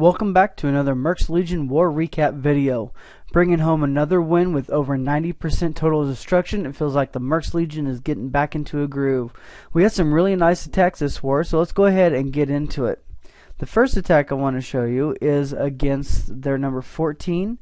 Welcome back to another Mercs Legion War Recap video. Bringing home another win with over 90% total destruction. It feels like the Mercs Legion is getting back into a groove. We had some really nice attacks this war, so let's go ahead and get into it. The first attack I want to show you is against their number 14,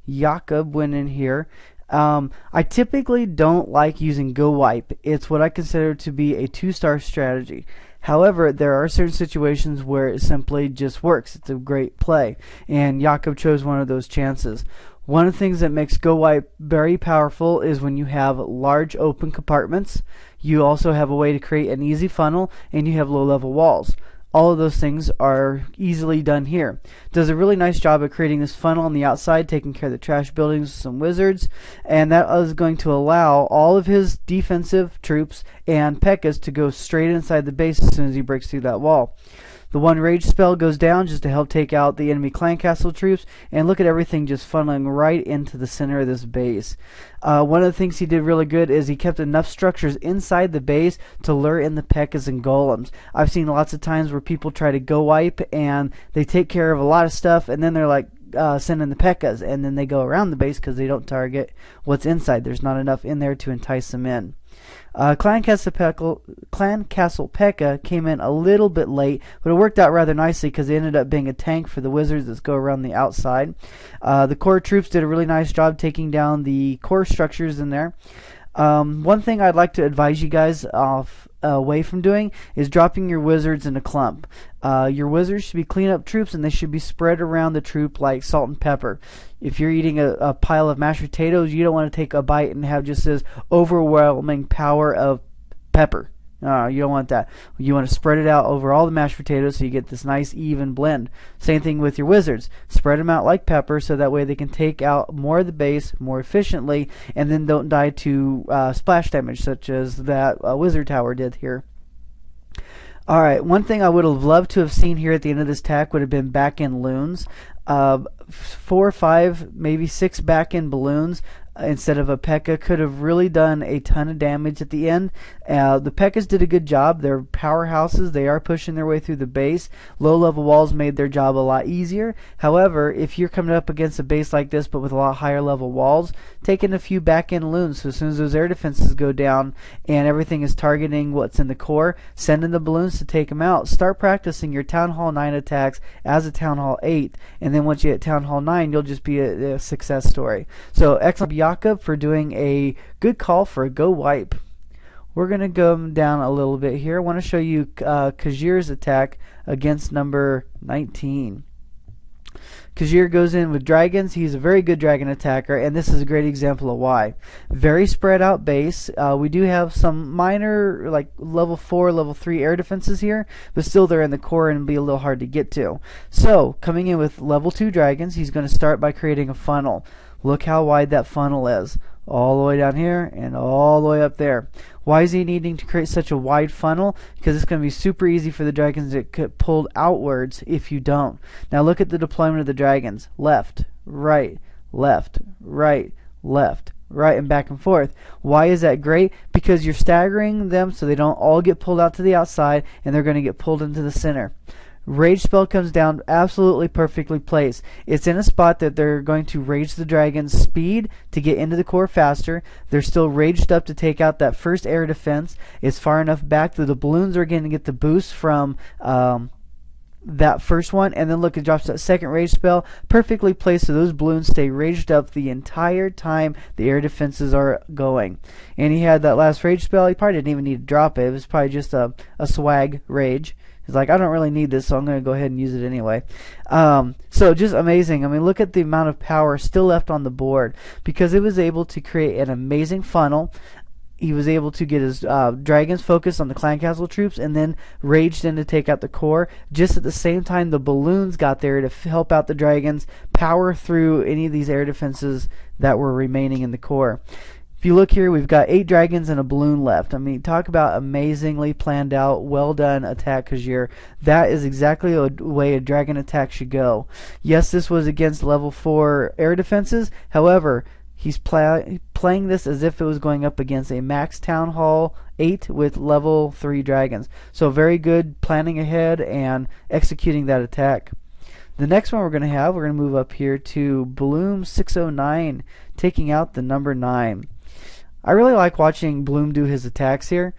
Yacob, went in here. I typically don't like using Go Wipe. It's what I consider to be a 2-star strategy. However, there are certain situations where it simply just works. It's a great play, and Yacob chose one of those chances. One of the things that makes Go Wipe very powerful is when you have large open compartments. You also have a way to create an easy funnel, and you have low-level walls. All of those things are easily done here. Does a really nice job of creating this funnel on the outside, taking care of the trash buildings with some wizards, and that is going to allow all of his defensive troops and P.E.K.K.A.s to go straight inside the base as soon as he breaks through that wall. The one rage spell goes down just to help take out the enemy clan castle troops, and look at everything just funneling right into the center of this base. One of the things he did really good is he kept enough structures inside the base to lure in the P.E.K.K.A.s and golems. I've seen lots of times where people try to go wipe and they take care of a lot of stuff, and then they're like sending the P.E.K.K.A.s, and then they go around the base because they don't target what's inside. There's not enough in there to entice them in. Clan Castle P.E.K.K.A. came in a little bit late, but it worked out rather nicely because they ended up being a tank for the wizards that go around the outside. The core troops did a really nice job taking down the core structures in there. One thing I'd like to advise you guys away from doing is dropping your wizards in a clump. Your wizards should be cleanup troops, and they should be spread around the troop like salt and pepper. If you're eating a pile of mashed potatoes, you don't want to take a bite and have just this overwhelming power of pepper. You don't want that. You want to spread it out over all the mashed potatoes so you get this nice even blend. Same thing with your wizards. Spread them out like pepper so that way they can take out more of the base more efficiently and then don't die to splash damage such as that wizard tower did here. Alright, one thing I would have loved to have seen here at the end of this attack would have been back-end loons. 4 or 5, maybe 6 back-end balloons instead of a P.E.K.K.A. could have really done a ton of damage at the end. The P.E.K.K.A.s did a good job. They're powerhouses. They are pushing their way through the base. Low-level walls made their job a lot easier. However, if you're coming up against a base like this but with a lot higher level walls, take in a few back-end loons. So as soon as those air defenses go down and everything is targeting what's in the core, send in the balloons to take them out. Start practicing your Town Hall 9 attacks as a Town Hall 8, and then once you hit Town Hall 9, you'll just be a success story. So excellent Yacob for doing a good call for a Go Wipe. We're going to go down a little bit here. I want to show you Kajjirr's attack against number 19. Kajjirr goes in with dragons. He's a very good dragon attacker, and this is a great example of why. Very spread out base. We do have some minor, like level 4, level 3 air defenses here, but still they're in the core and be a little hard to get to. So, coming in with level 2 dragons, he's going to start by creating a funnel. Look how wide that funnel is. All the way down here and all the way up there. Why is he needing to create such a wide funnel? Because it's going to be super easy for the dragons to get pulled outwards if you don't. Now look at the deployment of the dragons. Left, right, left, right, left, right, and back and forth. Why is that great? Because you're staggering them so they don't all get pulled out to the outside and they're going to get pulled into the center. Rage spell comes down absolutely perfectly placed. It's in a spot that they're going to rage the dragon's speed to get into the core faster. They're still raged up to take out that first air defense. It's far enough back that the balloons are going to get the boost from that first one, and then look, it drops that second rage spell perfectly placed so those balloons stay raged up the entire time the air defenses are going. And he had that last rage spell. He probably didn't even need to drop it. It was probably just a swag rage. He's like, I don't really need this, so I'm going to go ahead and use it anyway. So just amazing. I mean, look at the amount of power still left on the board because it was able to create an amazing funnel. He was able to get his dragons focused on the clan castle troops and then raged in to take out the core. Just at the same time, the balloons got there to help out the dragons power through any of these air defenses that were remaining in the core. If you look here, we've got 8 dragons and a balloon left. I mean, talk about amazingly planned out, well done attack, Kajjirr. That is exactly the way a dragon attack should go. Yes, this was against level 4 air defenses. However, he's playing this as if it was going up against a max Town Hall 8 with level 3 dragons. So very good planning ahead and executing that attack. The next one we're going to move up here to Bloom 609, taking out the number 9. I really like watching Bloom do his attacks here.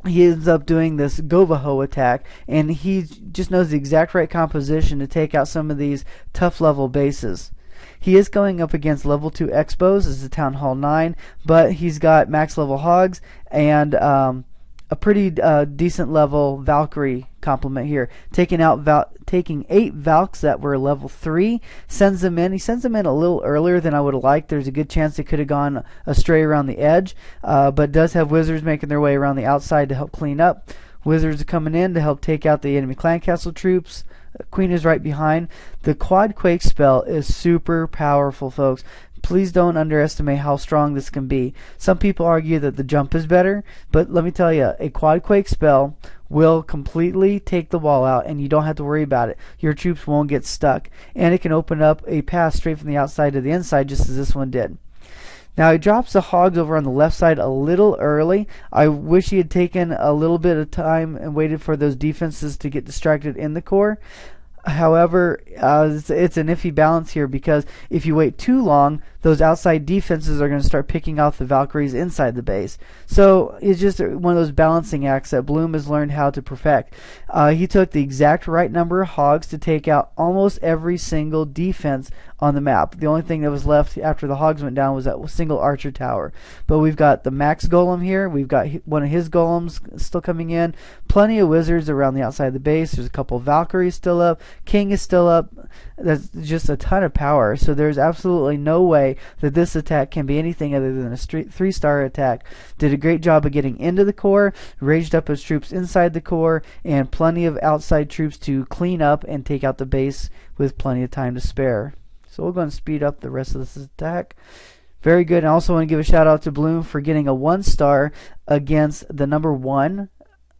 He ends up doing this Govaho attack, and he just knows the exact right composition to take out some of these tough level bases. He is going up against level 2 Expos as the Town Hall 9, but he's got max level Hogs and a pretty decent level Valkyrie complement here. Taking 8 Valks that were level 3, sends them in. He sends them in a little earlier than I would have liked. There's a good chance they could have gone astray around the edge, but does have Wizards making their way around the outside to help clean up. Wizards are coming in to help take out the enemy clan castle troops. Queen is right behind. The Quad Quake spell is super powerful, folks. Please don't underestimate how strong this can be. Some people argue that the jump is better, but let me tell you, a Quad Quake spell will completely take the wall out, and you don't have to worry about it. Your troops won't get stuck, and it can open up a path straight from the outside to the inside, just as this one did. Now, he drops the Hogs over on the left side a little early. I wish he had taken a little bit of time and waited for those defenses to get distracted in the core. However, it's an iffy balance here, because if you wait too long, those outside defenses are going to start picking off the Valkyries inside the base. So it's just one of those balancing acts that Bloom has learned how to perfect. He took the exact right number of Hogs to take out almost every single defense on the map. The only thing that was left after the Hogs went down was that single archer tower. But we've got the Max Golem here. We've got one of his golems still coming in. Plenty of wizards around the outside of the base. There's a couple of Valkyries still up. King is still up. That's just a ton of power. So there's absolutely no way that this attack can be anything other than a 3-star attack. Did a great job of getting into the core, raised up his troops inside the core, and plenty of outside troops to clean up and take out the base with plenty of time to spare. So we'll go and speed up the rest of this attack. Very good. And I also want to give a shout out to Bloom for getting a 1-star against the number 1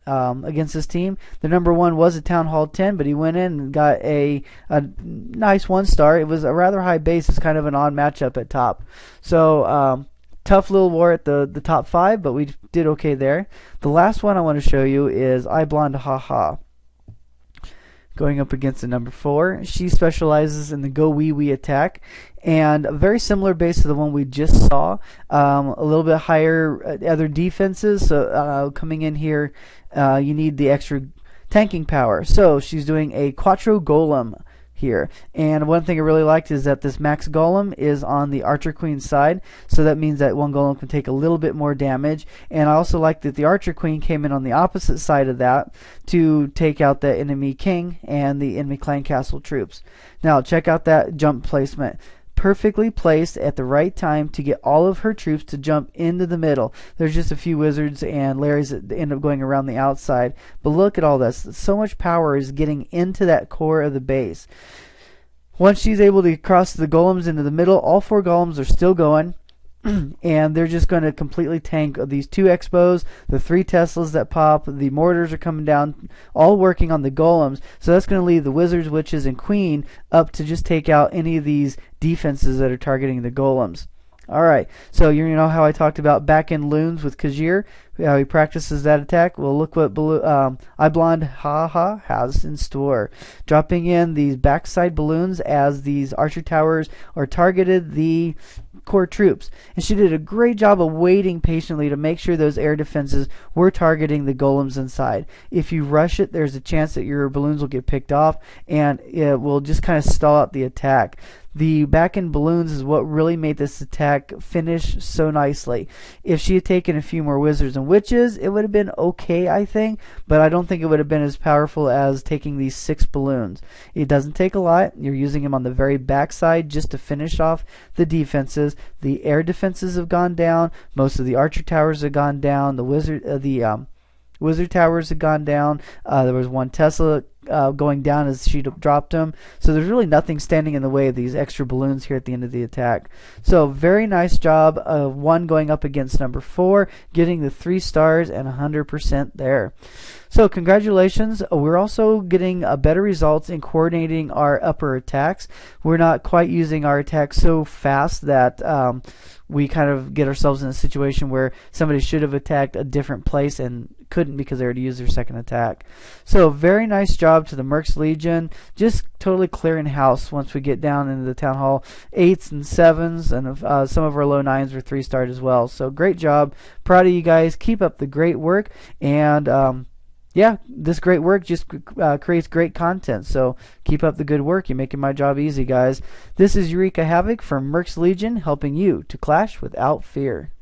against this team. The number 1 was a Town Hall 10, but he went in and got a nice 1-star. It was a rather high base. It's kind of an odd matchup at top. So tough little war at the top 5, but we did okay there. The last one I want to show you is iblondhaha, going up against the number 4. She specializes in the go wee wee attack, and a very similar base to the one we just saw. A little bit higher other defenses, so coming in here you need the extra tanking power. So she's doing a Quattro Golem here, and one thing I really liked is that this Max Golem is on the Archer Queen side, so that means that one Golem can take a little bit more damage. And I also like that the Archer Queen came in on the opposite side of that to take out the enemy King and the enemy Clan Castle troops. Now check out that jump placement. Perfectly placed at the right time to get all of her troops to jump into the middle. There's just a few wizards and Larrys that end up going around the outside, but look at all this. So much power is getting into that core of the base. Once she's able to cross the golems into the middle, all 4 golems are still going, and they're just going to completely tank these 2 Expos, the 3 Teslas that pop, the mortars are coming down, all working on the golems. So that's going to leave the wizards, witches, and queen up to just take out any of these defenses that are targeting the golems. Alright, so you know how I talked about back-end loons with Kajjirr, how he practices that attack? Well, look what iblondhaha has in store. Dropping in these backside balloons as these archer towers are targeted the core troops. And she did a great job of waiting patiently to make sure those air defenses were targeting the golems inside. If you rush it, there's a chance that your balloons will get picked off, and it will just kind of stall out the attack. The back-end balloons is what really made this attack finish so nicely. If she had taken a few more wizards and witches, it would have been okay, I think, but I don't think it would have been as powerful as taking these 6 balloons. It doesn't take a lot. You're using them on the very back side just to finish off the defenses. The air defenses have gone down. Most of the archer towers have gone down. The wizard towers have gone down. There was one Tesla going down as she dropped them. So there's really nothing standing in the way of these extra balloons here at the end of the attack. So very nice job of 1 going up against number 4, getting the 3 stars and 100% there. So congratulations. We're also getting better results in coordinating our upper attacks. We're not quite using our attacks so fast that we kind of get ourselves in a situation where somebody should have attacked a different place and couldn't because they already used their second attack. So very nice job to the Mercs Legion. Just totally clearing house once we get down into the Town Hall 8s and 7s, and some of our low 9s were 3-starred as well. So great job. Proud of you guys. Keep up the great work. And yeah, this great work just creates great content. So keep up the good work. You're making my job easy, guys. This is Eureka Havoc from Mercs Legion, helping you to clash without fear.